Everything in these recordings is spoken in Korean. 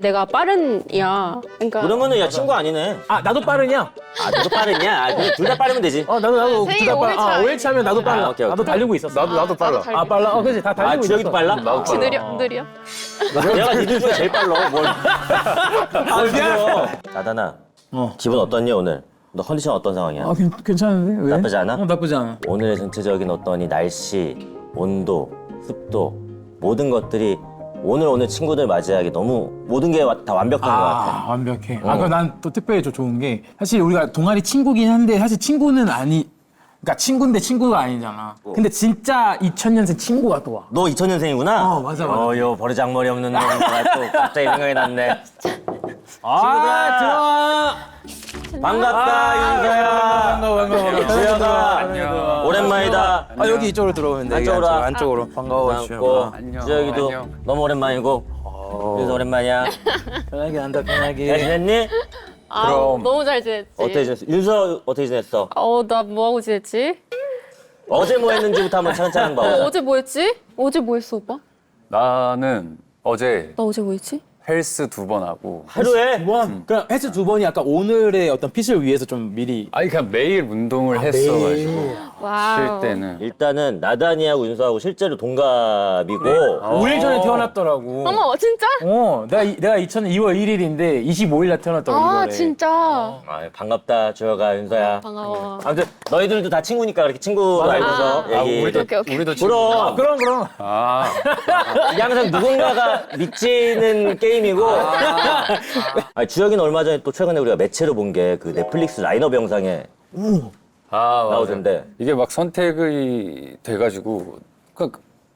내가 빠른이야. 그러니까 그러면은 야 친구 아니네. 아 나도 빠르냐? 아 너도 빠르냐? 아, 둘 다 빠르면 되지. 나도 생일 둘 다 빨라. 5일 차 5일 차면 나도 빨라. 아, 오케이, 오케이. 나도 달리고 있었어. 나도 빨라. 아 빨라. 그렇지 다 달리고 있었어. 주혁이도 빨라? 혹시 느려? 내가 니들 중에 제일 빨라. 뭘 느려? 나다나. 기분 어떻니 오늘? 너 컨디션 어떤 상황이야? 아 괜찮은데 왜? 나쁘지 않아? 나쁘지 않아. 오늘의 전체적인 어떤 이 날씨, 온도, 습도 모든 것들이 오늘 친구들 맞이하기 너무 모든 게 다 완벽한 것 같아. 완벽해. 그럼 난 또 특별히 좀 좋은 게 사실 우리가 동아리 친구긴 한데 사실 친구는 그러니까 친구인데 친구가 아니잖아. 근데 진짜 2000년생 친구가 또 와. 너 2000년생이구나? 맞아. 요 버르장머리 없는 놈가 또 갑자기 생각이 났네. 들어와. 반갑다 윤서야. 반가워. 주혁아 오랜만이다. 여기 이쪽으로 들어오면 돼. 안쪽으로 와. 안쪽으로. 반가워, 반갑고 주혁아. 주혁이도 너무 오랜만이고 윤서 오랜만이야. 편하게 한다 잘 편하게. 지냈니? 아, 그럼. 너무 잘 지냈지. 어떻게 지냈어? 윤서 어떻게 지냈어? 나 뭐하고 지냈지? 어제 뭐 했는지부터 한번 차근차근 봐보자. 어제 뭐 했지? 어제 뭐 했어, 오빠? 나는 어제 나 어제 뭐 했지? 헬스 2번 하고. 하루에? 그럼 헬스 2번이 약간 오늘의 어떤 핏을 위해서 좀 미리. 아니 그냥 매일 운동을 했어가지고 와우. 쉴 때는. 일단은 나단이하고 윤서하고 실제로 동갑이고 5일 전에 태어났더라고. 어머, 진짜? 내가 2000년 2월 1일인데 25일 날 태어났더라고. 아, 이번에. 진짜. 아, 반갑다 주혁아 윤서야. 반가워. 아무튼 너희들도 다 친구니까 그렇게 친구로 알고서 얘기. 우리도 오케이, 오케이. 우리도 그럼 그럼. 아, 이게 항상 누군가가 미치는 게임이고. 주혁이는 얼마 전에 또 최근에 우리가 매체로 본 게 그 넷플릭스 라인업 영상에 맞아. 나오던데. 이게 막 선택이 돼가지고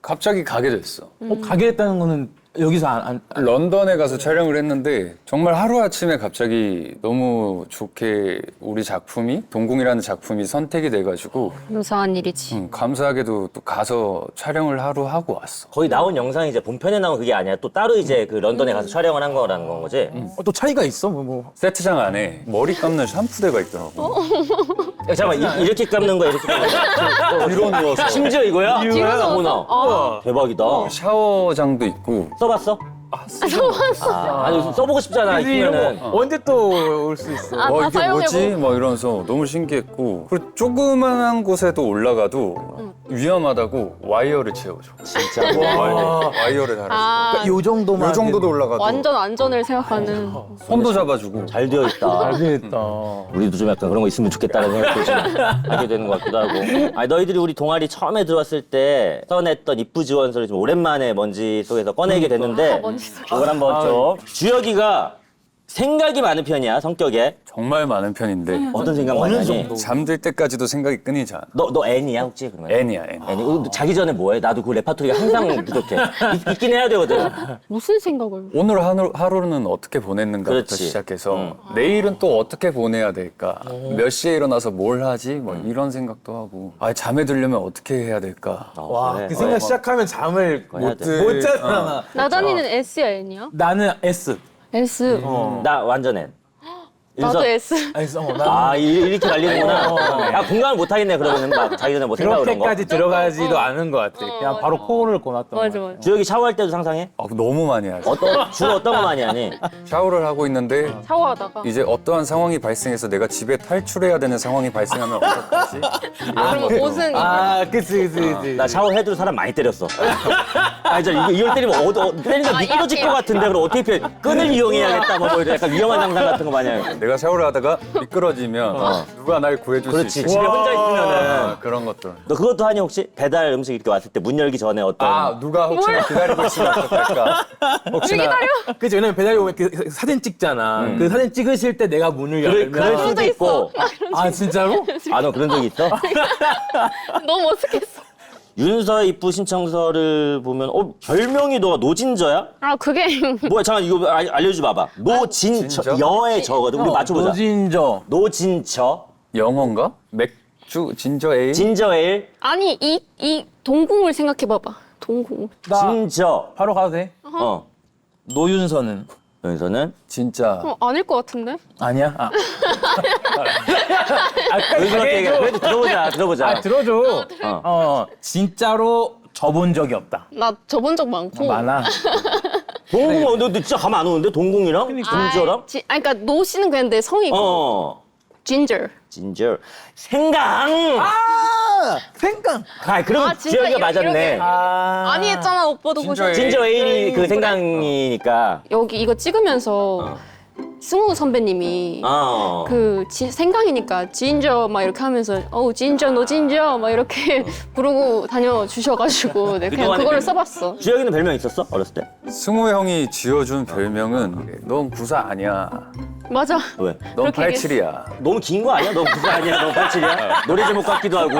갑자기 가게 됐어. 가게 됐다는 거는 여기서 런던에 가서 촬영을 했는데 정말 하루아침에 갑자기 너무 좋게 우리 작품이 동궁이라는 작품이 선택이 돼가지고 감사한 일이지. 감사하게도 또 가서 촬영을 하루 하고 왔어. 거의 나온 영상이 이제 본편에 나온 그게 아니라 또 따로 이제 그 런던에 가서 촬영을 한 거라는 건 거지. 또 차이가 있어? 뭐. 세트장 안에 머리 감는 샴푸대가 있더라고. 야, 잠깐만 이렇게 감는 거야 이렇게 감는 거야? 뒤로 누워서. 심지어 이거야? 뒤로 누워서? 어머나. 대박이다. 샤워장도 있고. 써봤어? 아니 써보고 싶잖아 있으면은. 언제 또 올 수 있어? 아, 다 이게 사용해보고. 뭐지? 막 이러면서 너무 신기했고. 그리고 조그만한 곳에도 올라가도 위험하다고 와이어를 채워줘. 진짜. 와이어를 달아줘. 아, 요 정도만. 이 정도도 올라가도 완전 안전을 생각하는. 손도 잡아주고. 잘 되어 있다. 되겠다. 우리도 좀 약간 그런 거 있으면 좋겠다는 생각도 좀 하게 되는 것 같기도 하고. 아니, 너희들이 우리 동아리 처음에 들어왔을 때 써냈던 입부지원서를 좀 오랜만에 먼지 속에서 꺼내게 됐는데 먼지 속에서. 그걸 한번 좀. 주혁이가 생각이 많은 편이야, 성격에. 정말 많은 편인데 어떤 생각 많이 하니? 잠들 때까지도 생각이 끊이지 않아. 너 N이야 혹시 그러면? N이야, N. N이? 자기 전에 뭐 해? 나도 그 레파토리가 항상 부족해. 있긴 해야 되거든. 무슨 생각을? 오늘 하루는 어떻게 보냈는가부터 그렇지. 시작해서 내일은 또 어떻게 보내야 될까? 몇 시에 일어나서 뭘 하지? 뭐 이런 생각도 하고. 잠에 들려면 어떻게 해야 될까? 와, 그래. 그 생각 시작하면 잠을 해야 돼. 못 자잖아. 나단이는 S야, N이야? 나는 S. S. 나 완전 N. 나도 윤서? S. S. 나는 이렇게 갈리는구나. 야, 공감을 못 하겠네, 그러면은. 막, 자기 전에 뭐 생각 그런 거. 그렇게까지 들어가지도 않은 것 같아. 그냥 바로 코를 고놨던 맞아, 거 맞아. 주혁이 샤워할 때도 상상해? 너무 많이 하지. 주로 어떤 거 많이 하니? 샤워를 하고 있는데 샤워하다가. 이제 어떠한 상황이 발생해서 내가 집에 탈출해야 되는 상황이 발생하면 어떡하지? 그럼 옷은. 그치. 나 샤워해도 사람 많이 때렸어. 이걸 때리면 때리면 미끄러질 것 같은데, 그럼 어떻게 피해? 끈을 이용해야겠다, 뭐, 약간 위험한 장난 같은 거 많이 하고. 내가 샤워를 하다가 미끄러지면 누가 날 구해줄 수 그렇지, 있지? 집에 혼자 있으면은. 그런 것들. 너 그것도 하니, 혹시? 배달 음식 이렇게 왔을 때 문 열기 전에 어떤. 누가 혹시나 기다리고 있으면 어떡할까? 혹시나 그치, 왜냐면 배달이 오면 그 사진 찍잖아. 그 사진 찍으실 때 내가 문을 열면. 그럴 수도 있고. 진짜로? 너 그런 적 있어? 너무 어색했어. 윤서의 입부 신청서를 보면, 별명이 너가 노진저야? 아, 그게. 뭐야, 잠깐, 이거 알려줘 봐봐. 노진저. 진저? 여의 저거든. 우리 맞춰보자. 노진저. 노진저. 영어인가? 맥주 진저 에일? 진저 에일. 아니, 이 동궁을 생각해봐봐. 동궁. 진저. 바로 가도 돼? 노윤서는? 여기서는 진짜 아닐 것 같은데? 아니야? 윤서한테 얘기해. 그래도 들어보자. 들어줘. 진짜로 접은 적이 없다. 나 접은 적 많고. 많아. 동궁 너 진짜 감 안 오는데 동궁이랑 진저랑? 그러니까 노 씨는 그냥 내 성이고. 어. 진저. 진저. 생강. 생강. 아, 그러면 진짜 주혁이가 이렇게. 맞았네. 아니 했잖아 오빠도 진저 그거. 진저 에일이 그 생강이니까. 여기 이거 찍으면서 승우 선배님이 어. 그 생강이니까 진저 막 이렇게 하면서 진저 너 진저 막 이렇게 부르고 다녀 주셔가지고 내가 그냥 그동안에 그거를 그- 써봤어. 주혁이는 별명 있었어? 어렸을 때? 승우 형이 지어준 별명은 넌 구사 아니야. 맞아. 왜? 넌 그렇게 87이야. 너무 긴 거 아니야? 너 구사 아니야? 너 87이야? 노래 제목 같기도 하고.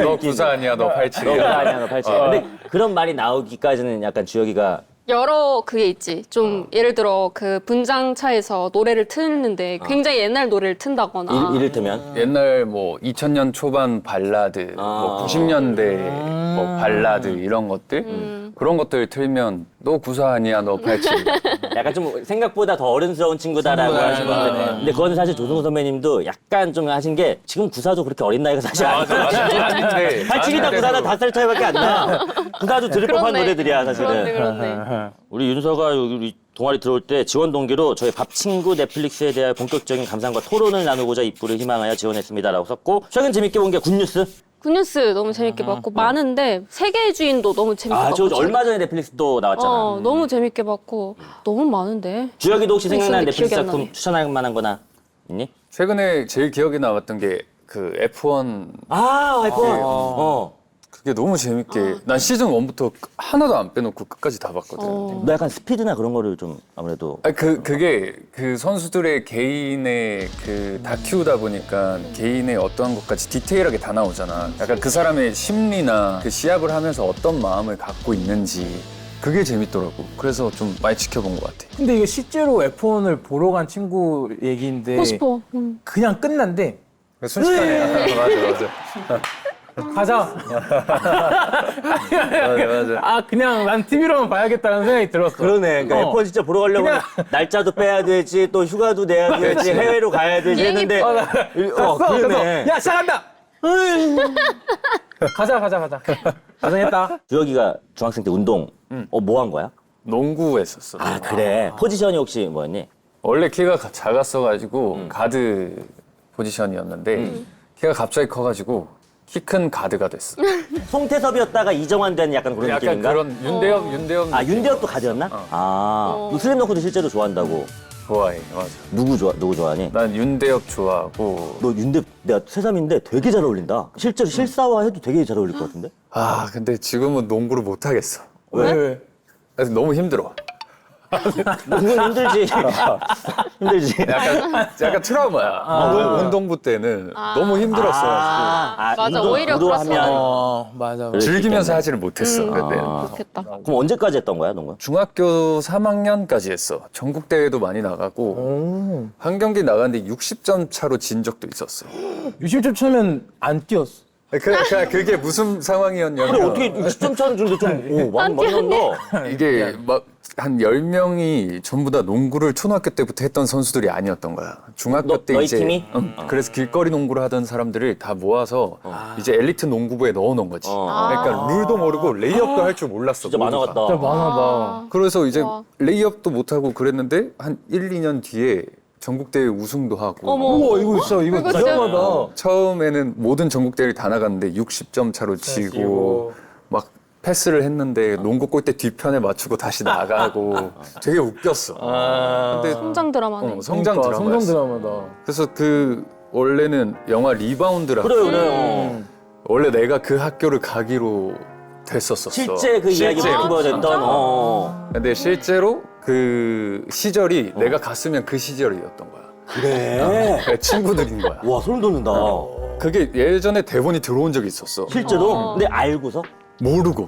너 구사 아니야. 너 너 구사 87이야. 아니야? 너 87이야? 근데 그런 말이 나오기까지는 약간 주혁이가 여러 그게 있지. 좀 예를 들어 그 분장차에서 노래를 틀는데 굉장히 옛날 노래를 튼다거나. 이를테면 옛날 뭐 2000년 초반 발라드, 뭐 90년대 뭐 발라드 이런 것들 그런 것들 틀면 너 구사 아니야. 너 87이야. 약간 좀 생각보다 더 어른스러운 친구다라고 하신 건데 근데 그거는 사실 조승우 선배님도 약간 좀 하신 게 지금 구사도 그렇게 어린 나이가 사실 아닌데 87이다 구사는 5살 차이밖에 안 나. 구사도 들을 법한 그렇네. 노래들이야 사실은. 그렇네. 우리 윤서가 여기 우리 동아리 들어올 때 지원 동기로 저희 밥 친구 넷플릭스에 대한 본격적인 감상과 토론을 나누고자 입부를 희망하여 지원했습니다라고 썼고 최근 재밌게 본 게 굿뉴스. 굿뉴스 너무 재밌게 봤고 많은데 세계의 주인도 너무 재밌게 아, 봤고. 저 얼마 전에 넷플릭스 또 나왔잖아. 너무 재밌게 봤고 너무 많은데. 주혁이도 혹시 생각나는 넷플릭스 기억이 안 작품 나네. 추천할 만한 거나 있니? 최근에 제일 기억에 남았던 게 그 F1 아, F1. 그게 너무 재밌게 난 시즌 1부터 하나도 안 빼놓고 끝까지 다 봤거든. 너 약간 스피드나 그런 거를 좀 아무래도 아니, 그게 그 선수들의 개인의 그 다큐다 보니까 개인의 어떠한 것까지 디테일하게 다 나오잖아. 약간 그 사람의 심리나 그 시합을 하면서 어떤 마음을 갖고 있는지 그게 재밌더라고. 그래서 좀 많이 지켜본 것 같아. 근데 이게 실제로 F1을 보러 간 친구 얘기인데 보고 싶어. 그냥 끝난대. 순식간에 맞아. 가자. 맞아. 아 그냥 난 TV로만 봐야겠다는 생각이 들었어. 그러네. 그러니까 F1 진짜 보러 가려고 그냥- 날짜도 빼야 되지, 또 휴가도 내야 되지, 해외로 가야 되지 했는데. 갔어. 그러네. 그래서 야 시작한다. 가자. 고생했다. 주혁이가 중학생 때 운동, 뭐 한 거야? 농구 했었어. 아, 그래. 포지션이 혹시 뭐였니? 원래 키가 작았어가지고 가드 포지션이었는데 키가 갑자기 커가지고 키 큰 가드가 됐어. 송태섭이었다가 이정환 된 약간 그런 약간 느낌인가? 그런 윤대엽 아, 윤대엽도 가드였나? 아, 너 슬램덩크도 실제로 좋아한다고. 좋아해. 맞아. 누구 좋아하니? 난 윤대엽 좋아하고 너 윤대엽, 내가 새삼인데 되게 잘 어울린다. 실제로 실사화해도 되게 잘 어울릴 것 같은데? 아 근데 지금은 농구를 못 하겠어. 왜? 그래서 너무 힘들어. 그건 힘들지. 힘들지. 약간 트라우마야. 운동부 때는 너무 힘들었어가지고 맞아, 오히려 운동하면 맞아. 즐기면서 하지를 못했어. 그때. 그렇겠다. 그럼 언제까지 했던 거야, 농구? 중학교 3학년까지 했어. 전국 대회도 많이 나가고 한 경기 나갔는데 60점 차로 진 적도 있었어. 60점 차면 안 뛰었어. 그게 무슨 상황이었냐면 그래, 어떻게 60점 차는 준데 좀, 많이 넣는다. 이게 막 한 10명이 전부 다 농구를 초등학교 때부터 했던 선수들이 아니었던 거야. 중학교 때 너희 이제 팀이? 그래서 길거리 농구를 하던 사람들을 다 모아서 이제 엘리트 농구부에 넣어놓은 거지. 그러니까 룰도 모르고 레이업도 할 줄 몰랐어. 진짜 만화 모두가. 같다. 진짜 많아다. 그래서 이제 와. 레이업도 못하고 그랬는데 한 1, 2년 뒤에 전국대회 우승도 하고 어머. 우와 이거 있어. 이거 이거 대단하다. 처음에는 모든 전국대회를 다 나갔는데 60점 차로 지고 막 패스를 했는데 농구 골대 뒤편에 맞추고 다시 나가고 되게 웃겼어. 근데 성장 드라마네. 성장 그러니까, 드라마였어. 성장 드라마다. 그래서 그 원래는 영화 리바운드라고 그래. 원래 내가 그 학교를 가기로 됐었었어. 실제 그 이야기가 실제로. 기부됐던, 근데 실제로 그 시절이 내가 갔으면 그 시절이었던 거야. 그래. 내 친구들인 거야. 와, 소름 돋는다. 그게 예전에 대본이 들어온 적이 있었어. 실제로? 근데 알고서? 모르고.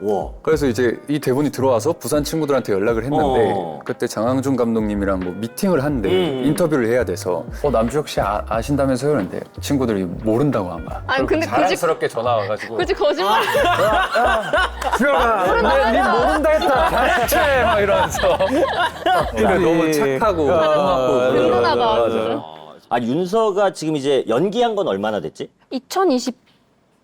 와. 그래서 이제 이 대본이 들어와서 부산 친구들한테 연락을 했는데 어. 그때 장항준 감독님이랑 뭐 미팅을 한대 인터뷰를 해야 돼서 남주혁 씨 아신다면서요? 그런데 친구들이 모른다고 한 거야. 아니, 근데 자랑스럽게 전화 와가지고 그치 거짓말. 주혁아 니 모른다 했다 잘했지 막 이러면서 근데 너무 착하고 고맙고 든든하다. 맞아. 아, 윤서가 지금 이제 연기한 건 얼마나 됐지? 2021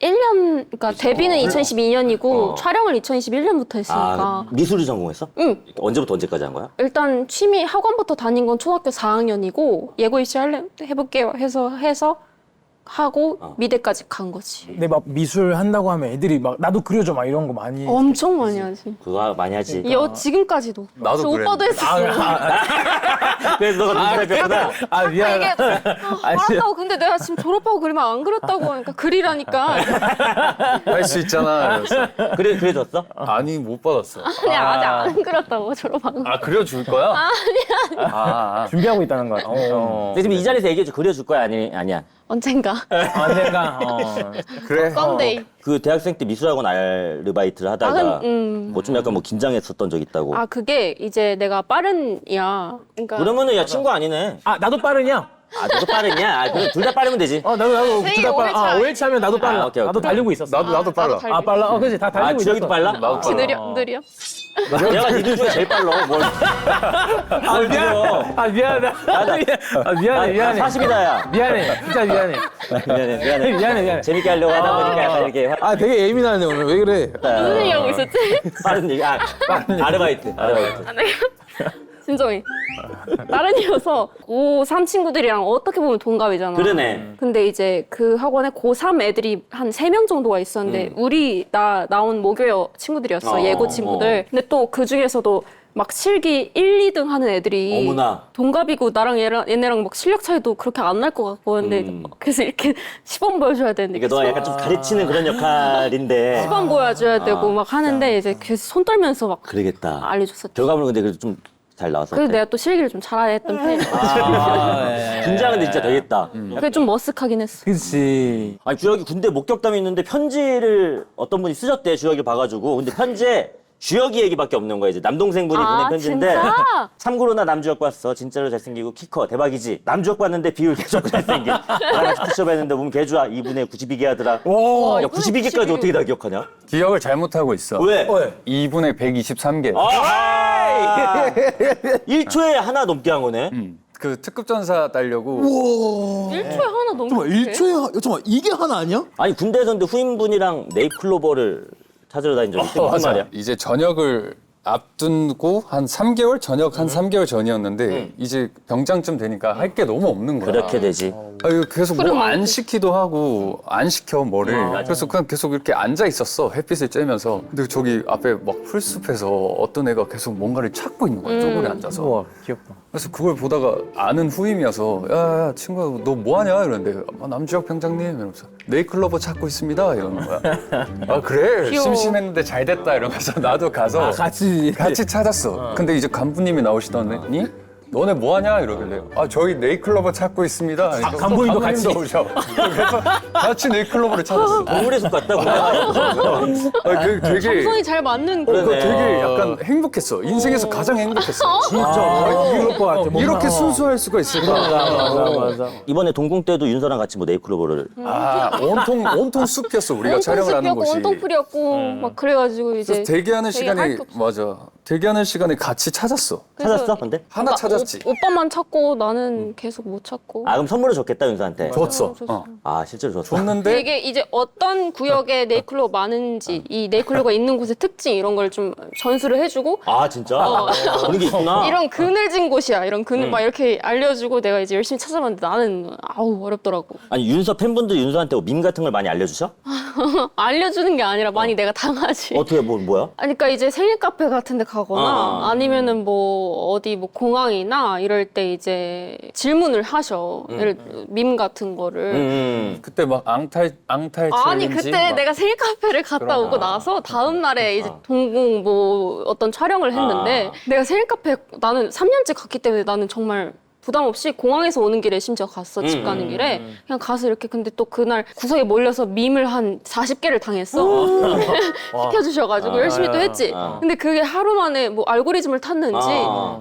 1년, 그러니까 데뷔는 2012년이고 촬영을 2021년부터 했으니까. 아, 미술을 전공했어? 응. 언제부터 언제까지 한 거야? 일단 취미 학원부터 다닌 건 초등학교 4학년이고 예고 입시 해볼게요 해서 하고 미대까지 간 거지. 근데 막 미술 한다고 하면 애들이 막 나도 그려줘 막 이런 거 많이. 엄청 많이 하지. 그거 많이 하지. 지금까지도. 나도 오빠도 했었어. 그래서 너가 눈살 뺐구나. 아 미안해. 이게 알았다고. 근데 내가 지금 졸업하고 그리면 안 그렸다고 하니까 그리라니까. 할 수 있잖아. 이러면서. 그래줬어? 아니 못 받았어. 아니 아직 안 그렸다고 졸업하고. 아 그려줄 거야? 아니야. 준비하고 있다는 거 같아. 근데 지금 이 자리에서 얘기해줘. 그려줄 거야? 아니야? 언젠가. 언젠가. 그래. 썸데이. 그 대학생 때 미술학원 아르바이트를 하다가 뭐 좀 약간 뭐 긴장했었던 적 있다고. 아 그게 이제 내가 빠른이야. 그러니까 그러면은 야 친구 아니네. 아 나도 빠르냐? 아 너도 빠르냐? 아 그럼 둘 다 빠르면 되지. 나도 네, 둘다 빨라. 5일 5일 차면 나도 빨라. 오케이. 나도 달리고 있었어. 나도 빨라. 아 빨라. 그렇지 다 달리고 아 있었어. 주혁이도 빨라? 혹시 느려? 내가 니들 중에 제일 빨라. 뭘 느려? 아 미안하다. 미안해. 40이다 야. 미안해. 진짜 미안해. 미안해. 재밌게 하려고 하다 보니까 약간 이렇게 아 되게 예민하네 오늘 왜 그래? 무슨 얘기 하고 있었지? 빠른 얘기. 아르바이트. 진정해. 다른 이어서 고3 친구들이랑 어떻게 보면 동갑이잖아. 그러네. 근데 이제 그 학원에 고3 애들이 한 3명 정도가 있었는데 나온 모교여 친구들이었어. 예고 친구들. 근데 또 그 중에서도 막 실기 1, 2등 하는 애들이 어머나. 동갑이고 나랑 얘네랑 막 실력 차이도 그렇게 안 날 것 같고 근데 그래서 이렇게 시범 보여줘야 되는데 이게 너가 약간 좀 가르치는 그런 역할인데. 시범 보여줘야 되고 막 하는데 이제 계속 손 떨면서 막 그러겠다. 알려줬었지. 결과물은 근데 그래도 좀 잘 나왔어. 그래서 내가 또 실기를 좀 잘했던 편이야. 긴장은 진짜 되겠다. 그게 좀 머쓱하긴 했어. 그렇지. 아니 주혁이 군대 목격담이 있는데 편지를 어떤 분이 쓰셨대. 주혁이 봐가지고. 근데 편지에 주혁이 얘기밖에 없는 거야. 이제 남동생분이 보낸 편지인데. 진짜? 참고로 나 남주혁 봤어. 진짜로 잘생기고 키 커. 대박이지. 남주혁 봤는데 비율 개좋고 잘생긴. 나랑 스티처 봤는데 몸 개좋아. 2분에 92개 하더라. 야 92개까지 어떻게 다 기억하냐? 기억을 잘못하고 있어. 왜? 2분의 123개. 아 1초에 하나 넘게 한 거네. 그 특급 전사 따려고 1초에 하나 넘게. 잠깐만 1초에 잠깐만 이게 하나 아니야? 아니 군대에서 근데 후임분이랑 네잎클로버를 찾으러 다닌 적이 있단 말이야. 이제 전역을 앞두고 한 3개월 전역 한 3개월 전이었는데 이제 병장쯤 되니까 할 게 너무 없는 거야. 그렇게 되지. 이거 계속 뭐 안 시키도 하고 안 시켜 뭐를. 그래서 그냥 계속 이렇게 앉아 있었어 햇빛을 쬐면서. 근데 저기 앞에 막 풀숲에서 어떤 애가 계속 뭔가를 찾고 있는 거야 쪼그려 앉아서. 우와 귀엽다. 그래서 그걸 보다가 아는 후임이어서 야 친구야 너 뭐하냐 이러는데 남주혁 병장님 이러면서 네잎클로버 찾고 있습니다 이러는 거야. 아 그래 귀여워. 심심했는데 잘 됐다 이러면서 나도 가서 같이 찾았어. 근데 이제 간부님이 나오시더니 너네 뭐하냐 이러길래 아 저희 네잎클로버 찾고 있습니다. 간부님도 같이? 오셔. 그래서 같이 네잎클로버를 찾았어. 동물의 숲 같다. 되게 정성이 잘 맞는 거. 그러네. 되게 약간 행복했어. 인생에서 가장 행복했어. 진짜 이럴 것 같아. 이렇게 순수할 수가 있을까? 맞아. 이번에 동궁 때도 윤서랑 같이 뭐 네잎클로버를 온통 숲이었어 우리가 촬영을 하는 곳이. 원통풀이었고 막 그래가지고 이제 그래서 대기하는 되게 시간에 할게 없어. 맞아. 대기하는 시간에 같이 찾았어. 찾았어? 근데? 하나 찾았지. 오빠만 찾고 나는 계속 못 찾고. 아 그럼 선물을 줬겠다 윤서한테. 줬어. 줬어. 아 실제로 줬어. 줬는데 이게 이제 어떤 구역에 네잎클로버 많은지 이 네잎클로버가 있는 곳의 특징 이런 걸 좀 전수를 해주고 아 진짜? 그런 게 있구나. 이런 그늘진 곳이야 이런 그늘 막 이렇게 알려주고 내가 이제 열심히 찾아봤는데 나는 아우 어렵더라고. 아니 윤서 팬분들 윤서한테 뭐 밈 같은 걸 많이 알려주셔? 알려주는 게 아니라 많이 내가 당하지. 어떻게 뭐야? 아니, 그러니까 이제 생일 카페 같은 데 가거나 아니면은 뭐 어디 뭐 공항이나 이럴 때 이제 질문을 하셔. 예를 들어 밈 같은 거를. 그때 막 앙탈 아니 챌린지 그때 막 내가 생일 카페를 갔다 오고 나서 다음 날에 이제 동궁 뭐 어떤 촬영을 했는데 내가 생일 카페 나는 3년째 갔기 때문에 나는 정말 부담 없이 공항에서 오는 길에 심지어 갔어. 집 가는 길에 그냥 가서 이렇게. 근데 또 그날 구석에 몰려서 밈을 한 40개를 당했어. 시켜주셔가지고 열심히 또 했지. 근데 그게 하루 만에 뭐 알고리즘을 탔는지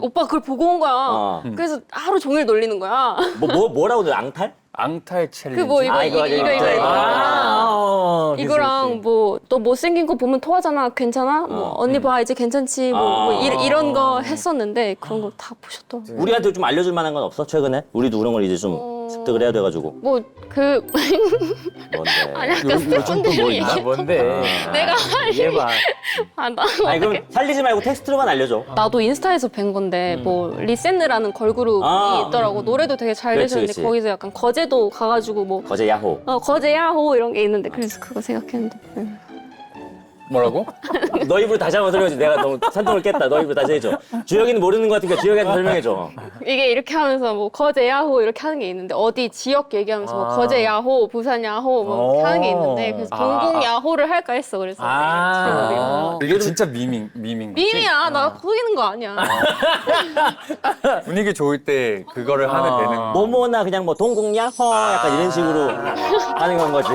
오빠 그걸 보고 온 거야. 그래서 하루 종일 놀리는 거야. 뭐라고 그래? 앙탈? 앙탈 챌린지. 그 뭐 이거 이거랑 뭐 또 못생긴 거 보면 토하잖아. 괜찮아? 뭐 언니 봐 이제 괜찮지. 뭐 이런 거 했었는데 그런 거 다 보셨더라고. 우리한테 좀 알려줄 만한 건 없어? 최근에? 우리도 그런 걸 이제 좀 습득을 해야 돼가지고. 뭐 그 뭔데? 아니 아까 스태프분들이 뭐 얘기 뭔데? 내가 얘봐. 나 아니 그럼 살리지 말고 텍스트로만 알려줘. 나도 인스타에서 뵌 건데 뭐 리센느라는 걸그룹이 아. 있더라고. 노래도 되게 잘 그렇지, 내셨는데 그렇지. 거기서 약간 거제도 가가지고 뭐 어제 야호. 거제 야호 이런 게 있는데 그래서 그거 생각했는데 뭐라고? 너 입으로 다시 한번 설명해줘. 내가 너무 산통을 깼다. 너 입으로 다시 해줘. 주혁이는 모르는 것 같으니까 주혁이한테 설명해줘. 이게 이렇게 하면서 뭐 거제 야호 이렇게 하는 게 있는데 어디 지역 얘기하면서 뭐 거제 야호, 부산 야호 뭐 이렇게 하는 게 있는데 그래서 동궁 야호를 할까 했어. 그래서 이게 진짜 밈인 거지? 밈이야. 나 속이는 거 아니야. 분위기 좋을 때 그거를 하면 되는 거. 뭐뭐나 그냥 뭐 동궁 야호 약간 이런 식으로 하는 건 거지.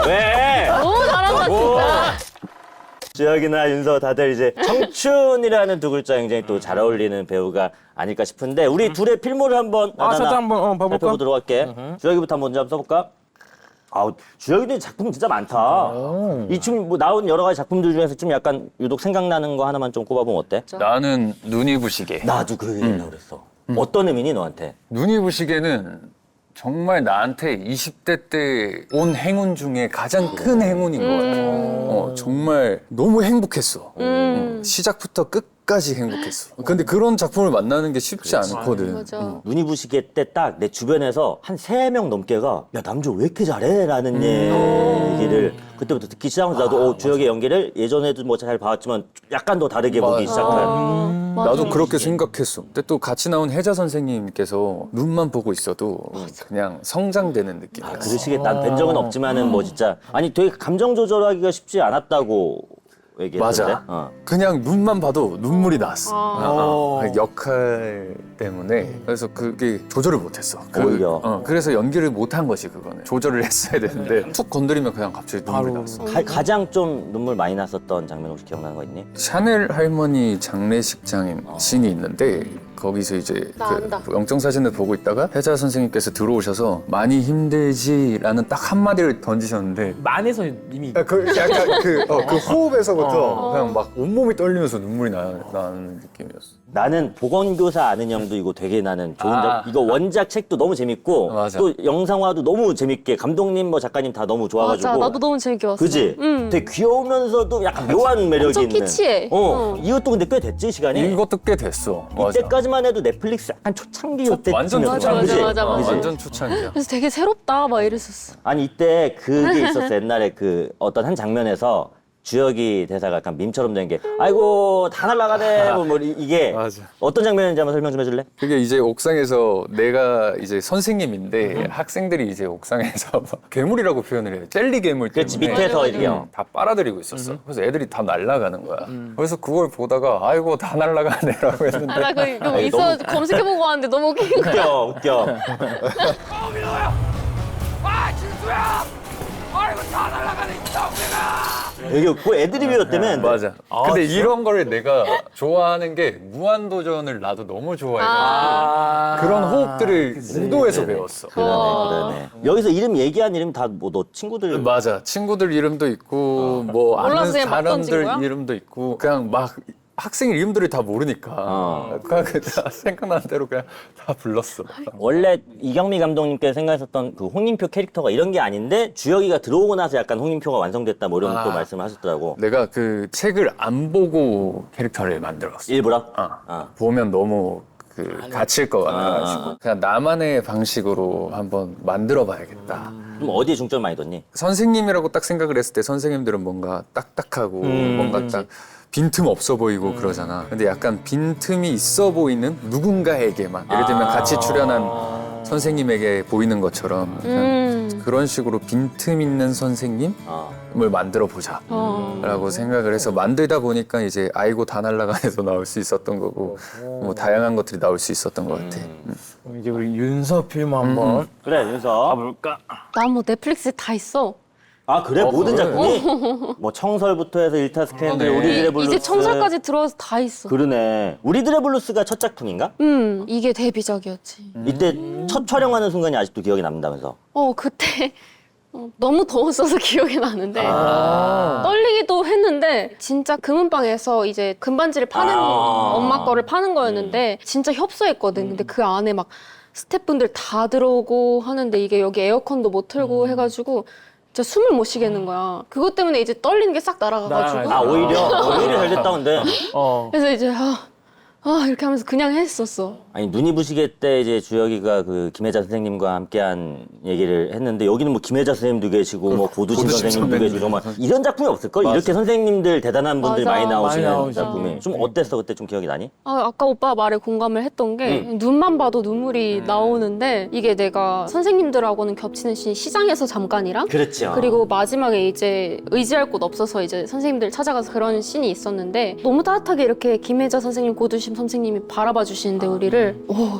왜? 너무 잘한다 진짜. 주혁이나 윤서 다들 이제 청춘이라는 두 글자 굉장히 또 잘 어울리는 배우가 아닐까 싶은데 우리 둘의 필모를 한번 살짝 한번 봐볼까? 살펴보도록 할게. 주혁이부터 한번 먼저 한번 써볼까? 아우 주혁이도 작품 진짜 많다. 이 춤 뭐 나온 여러 가지 작품들 중에서 좀 약간 유독 생각나는 거 하나만 좀 꼽아보면 어때? 나는 눈이 부시게. 나도 그 얘기하려고 그랬어. 어떤 의미니 너한테? 눈이 부시게는 정말 나한테 20대 때 온 행운 중에 가장 큰 행운인 것 같아. 정말 너무 행복했어. 시작부터 끝까지 행복했어. 근데 그런 작품을 만나는 게 쉽지 않거든. 맞아. 눈이 부시게 때 딱 내 주변에서 한 3명 넘게가 야 남자 왜 이렇게 잘해? 라는 얘기를 그때부터 듣기 시작하면서 나도 주혁의 연기를 예전에도 뭐 잘 봐왔지만 약간 더 다르게 보기 시작한. 나도 그렇게 생각했어. 근데 또 같이 나온 혜자 선생님께서 눈만 보고 있어도 그냥 성장되는 느낌이야. 그러시게 난 뵌 적은 없지만은 뭐 진짜 아니 되게 감정 조절하기가 쉽지 않았다고 얘기했는데. 맞아. 그냥 눈만 봐도 눈물이 났어. 그 역할 때문에. 그래서 그게 조절을 못했어. 오히려. 그래서 연기를 못한 거지 그거는. 조절을 했어야 되는데 툭 건드리면 그냥 갑자기 눈물이 났어. 가장 좀 눈물 많이 났었던 장면 혹시 기억나는 거 있니? 샤넬 할머니 장례식장인 씬이 있는데 거기서 이제 나 안다. 영정 사진을 보고 있다가 혜자 선생님께서 들어오셔서 많이 힘들지라는 딱 한마디를 던지셨는데 만에서 이미 그 약간 그 호흡에서부터 그냥 막 온몸이 떨리면서 눈물이 나는 느낌이었어. 나는 보건교사 아는 형도 이거 되게 나는 좋은 이거 원작 책도 너무 재밌고 맞아. 또 영상화도 너무 재밌게 감독님 뭐 작가님 다 너무 좋아가지고 맞아. 나도 너무 재밌게 봤어. 그지? 되게 귀여우면서도 약간 묘한 매력이 엄청 있는. 키치해. 이것도 근데 꽤 됐지 시간이? 이것도 꽤 됐어. 맞아. 이때까지만 해도 넷플릭스 약간 초창기 때 완전 맞아, 그지? 맞아, 맞아. 그지? 완전 초창기야. 그래서 되게 새롭다 막 이랬었어. 아니 이때 그게 있었어. 옛날에 그 어떤 한 장면에서 주혁이 대사가 약간 밈처럼 된 게 아이고 다 날아가네 뭐 이게 맞아. 어떤 장면인지 한번 설명 좀 해줄래? 그게 이제 옥상에서 내가 이제 선생님인데 학생들이 이제 옥상에서 막 괴물이라고 표현을 해요. 젤리 괴물 때문에. 그렇지 밑에서 이렇게 다 빨아들이고 있었어. 그래서 애들이 다 날아가는 거야. 그래서 그걸 보다가 아이고 다 날아가네라고 했는데 나 그거 있어 검색해보고 왔는데 너무 웃긴 거야. 웃겨. 되게 웃고 애드립이었다면 맞아. 근데 이런 거를 내가 좋아하는 게 무한도전을 나도 너무 좋아해. 그런 호흡들을 무도에서 배웠어. 그러네. 여기서 이름 얘기한 이름 다 뭐 너 친구들 맞아. 친구들 이름도 있고 뭐 몰라서 아는 그냥 막 던진 사람들 거야? 이름도 있고 그냥 막 학생 이름들을 다 모르니까 그냥 다 생각나는 대로 그냥 다 불렀어. 원래 이경미 감독님께서 생각하셨던 그 홍인표 캐릭터가 이런 게 아닌데 주혁이가 들어오고 나서 약간 홍인표가 완성됐다 뭐 이런 또 말씀을 하셨더라고. 내가 그 책을 안 보고 캐릭터를 만들었어. 일부러? 보면 너무 그 갇힐 것 같아가지고 그냥 나만의 방식으로 한번 만들어봐야겠다. 그럼 어디에 중점을 많이 뒀니? 선생님이라고 딱 생각을 했을 때 선생님들은 뭔가 딱딱하고 뭔가 딱 빈틈 없어 보이고 그러잖아. 근데 약간 빈틈이 있어 보이는 누군가에게만 예를 들면 같이 출연한 선생님에게 보이는 것처럼 그냥 그런 식으로 빈틈 있는 선생님을 만들어 보자 라고 생각을 해서 만들다 보니까 이제 아이고 다 날라가네도 나올 수 있었던 거고 뭐 다양한 것들이 나올 수 있었던 것 같아. 그럼 이제 우리 윤서 필모 한번 그래 윤서. 가볼까? 나 뭐 넷플릭스에 다 있어. 아 그래? 모든 그래? 작품이? 뭐 청설부터 해서 일타 스캔들, 우리들의 블루스. 이제 청설까지 들어와서 다 있어. 그러네. 우리들의 블루스가 첫 작품인가? 이게 데뷔작이었지. 이때 첫 촬영하는 순간이 아직도 기억이 남는다면서. 그때 너무 더웠어서 기억이 나는데 떨리기도 했는데 진짜 금은방에서 이제 금반지를 파는 엄마 거를 파는 거였는데 진짜 협소했거든. 근데 그 안에 막 스태프분들 다 들어오고 하는데 이게 여기 에어컨도 못 틀고 해가지고 진짜 숨을 못 쉬겠는 거야. 그것 때문에 이제 떨리는 게 싹 날아가가지고. 아 오히려 잘 됐다 근데. 그래서 이제 이렇게 하면서 그냥 했었어. 아니 눈이 부시게 때 이제 주혁이가 그 김혜자 선생님과 함께한 얘기를 했는데 여기는 뭐 김혜자 선생님도 계시고 뭐 고두심 선생님도 계시고 정말 이런 작품이 없을 걸. 이렇게 선생님들 대단한 분들 맞아. 많이 나오시는 많이 나오죠. 작품이 좀 어땠어 그때 좀 기억이 나니? 아까 오빠 말에 공감을 했던 게 눈만 봐도 눈물이 나오는데 이게 내가 선생님들하고는 겹치는 씬이 시장에서 잠깐이랑 그렇죠. 그리고 마지막에 이제 의지할 곳 없어서 이제 선생님들 찾아가서 그런 씬이 있었는데 너무 따뜻하게 이렇게 김혜자 선생님, 고두심 선생님이 바라봐 주시는데 우리를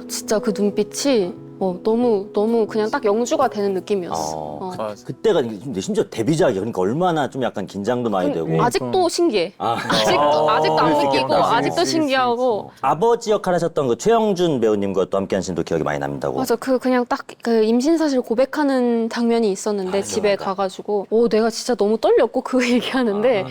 진짜 그 눈빛이 너무 그냥 딱 영주가 되는 느낌이었어. 그때가 근데 심지어 데뷔작이야. 그러니까 얼마나 좀 약간 긴장도 많이 되고. 아직도 신기해. 아. 아직도 안 느끼고 아직도 신기하고. 아버지 역할 하셨던 그 최영준 배우님과 또 함께한 신도 기억이 많이 납니다고. 맞아, 그냥 딱 그 임신 사실 고백하는 장면이 있었는데 집에 가가지고 내가 진짜 너무 떨렸고 그 얘기하는데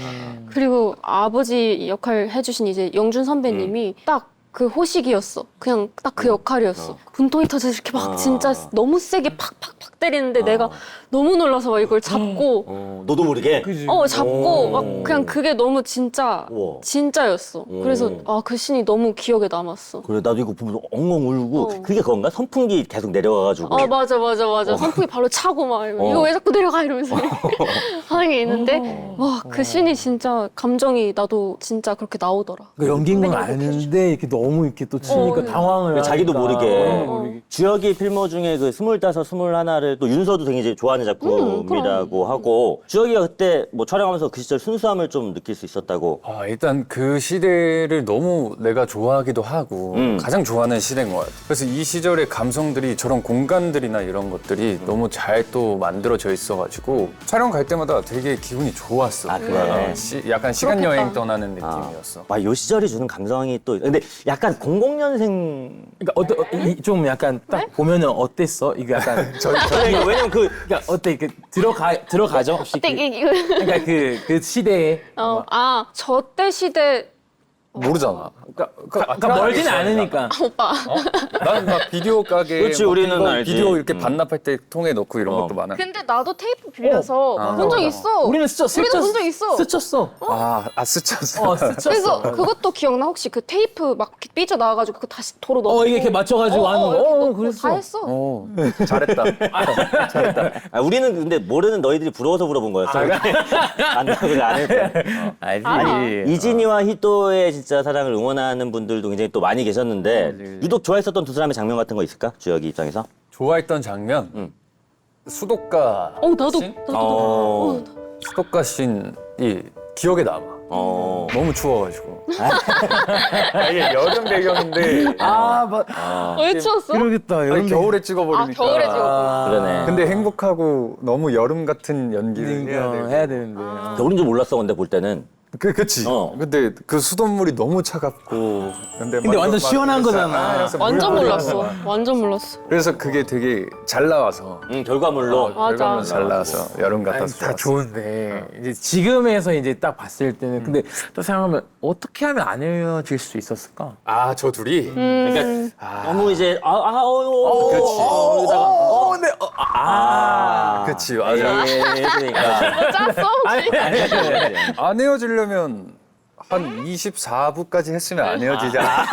그리고 아버지 역할 해주신 이제 영준 선배님이 딱 그 호식이었어. 그냥 딱 그 역할이었어. 분통이 터져서 이렇게 막 진짜 너무 세게 팍팍팍 때리는데 내가 너무 놀라서 막 이걸 잡고 너도 모르게. 잡고 막 그냥 그게 너무 진짜였어. 그래서 그 씬이 너무 기억에 남았어. 그래 나도 이거 보면서 엉엉 울고 그게 그건가? 선풍기 계속 내려가가지고. 맞아. 선풍기 발로 차고 막 이거 왜 자꾸 내려가 이러면서 하는 게 있는데 그 씬이 진짜 감정이 나도 진짜 그렇게 나오더라. 그러니까 연기인 건 아는데 이렇게 너무 이렇게 또 치니까 당황을 자기도 하니까. 모르게. 주혁이 필모 중에 그 25, 21을 또 윤서도 굉장히 좋아하는 작품이라고 하고 주혁이가 그때 뭐 촬영하면서 그 시절 순수함을 좀 느낄 수 있었다고. 일단 그 시대를 너무 내가 좋아하기도 하고 가장 좋아하는 시대인 것 같아요. 그래서 이 시절의 감성들이 저런 공간들이나 이런 것들이 너무 잘 또 만들어져 있어가지고 촬영 갈 때마다 되게 기분이 좋았어. 그래? 약간 시간 그렇겠다. 여행 떠나는 느낌이었어. 요 시절이 주는 감성이 또 근데 약간 00년생. 그러니까 좀 약간 딱 보면은 어땠어? 이게 약간 왜냐면 그러니까 어때 이렇게 들어가죠 혹시? 그러니까 그 시대에 저 때 시대 모르잖아. 그러니까 멀지는 않으니까. 오빠. 나는 막 비디오 가게 그렇지, 우리는 이거 알지. 비디오 이렇게 반납할 때 통에 넣고 이런 것도 많아. 근데 나도 테이프 빌려서 본 적 있어. 우리는 우리도 본 적 있어. 스쳤어. 스쳤어. 스쳤어. 그래서 그것도 기억나? 혹시 그 테이프 막 삐져 나와가지고 그거 다시 도로 넣고 이게 이렇게 맞춰가지고 하는 거. 그랬어. 다 했어. 잘했다. 우리는 근데 모르는 너희들이 부러워서 물어본 거였어. 안 했을 거야. 알지. 이진이와 희도의 진짜 사랑을 응원하는 분들도 굉장히 또 많이 계셨는데 유독 좋아했었던 두 사람의 장면 같은 거 있을까? 주혁이 입장에서? 좋아했던 장면 수도가 나도. 씬? 수도가 씬이 기억에 남아. 너무 추워가지고. 이게 여름 배경인데 왜 추웠어? 그러겠다. 아니, 겨울에 찍어버리니까. 겨울에 찍었구나. 그러네. 근데 행복하고 너무 여름 같은 연기를 해야 되는데. 겨울인 줄 몰랐어 근데 볼 때는. 그치. 근데 그 수돗물이 너무 차갑고. 근데 완전 시원한 거잖아. 완전 몰랐어. 완전 몰랐어. 그래서 그게 되게 잘 나와서. 결과물로. 맞아. 결과물로 잘 나와서 여름 같아서 다 좋았어. 좋은데 이제 지금에서 이제 딱 봤을 때는 근데 또 생각하면 어떻게 하면 안 헤어질 수 있었을까? 저 둘이. 그러니까 너무 이제 그렇지. 그치, 맞아. 그러니까. 짰어 혹시? 안 헤어지려면 한 24부까지 했으면 안 헤어지잖아.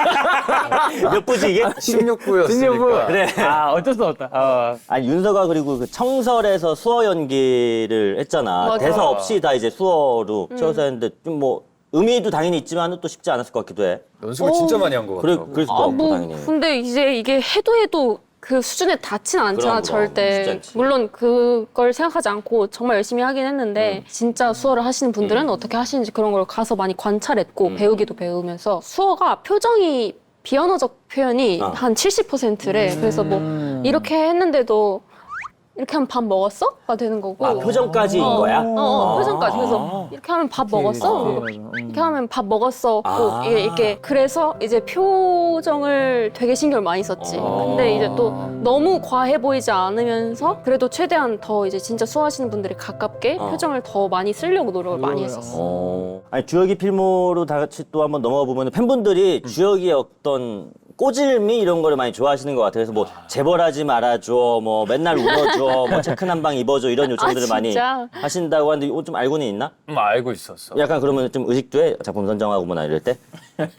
몇 부지 이게? 16부였으니까. 그래. 어쩔 수 없다. 아니 윤서가 그리고 그 청설에서 수어 연기를 했잖아. 맞아. 대사 없이 다 이제 수어로 채워서 했는데 좀 뭐 의미도 당연히 있지만 또 쉽지 않았을 것 같기도 해. 연습을 진짜 많이 한 것 같아. 그랬을 것 같고 당연히. 근데 이제 이게 해도 그 수준에 닿진 않잖아. 그럼, 쉽지 절대. 않지. 물론 그걸 생각하지 않고 정말 열심히 하긴 했는데 진짜 수어를 하시는 분들은 어떻게 하시는지 그런 걸 가서 많이 관찰했고 배우기도 배우면서 수어가 표정이 비언어적 표현이 한 70%래. 그래서 뭐 이렇게 했는데도 이렇게 하면 밥 먹었어? 가 되는 거고. 표정까지인 거야? 표정까지. 그래서 이렇게 하면 밥 먹었어? 이렇게 하면 밥 먹었어. 이게 그래서 이제 표정을 되게 신경을 많이 썼지. 근데 이제 또 너무 과해 보이지 않으면서 그래도 최대한 더 이제 진짜 수호하시는 분들이 가깝게 표정을 더 많이 쓰려고 노력을 많이 했었어. 아니 주혁이 필모로 다 같이 또 한번 넘어가 보면 팬분들이 주혁이의 어떤 꼬질미 이런 거를 많이 좋아하시는 것 같아요. 그래서 뭐 재벌하지 말아줘, 뭐 맨날 울어줘, 뭐 체크 한 방 입어줘 이런 요청들을 많이 진짜? 하신다고 하는데 이거 좀 알고는 있나? 알고 있었어. 약간 그러면 좀 의식도 해? 작품 선정하고 뭐나 이럴 때?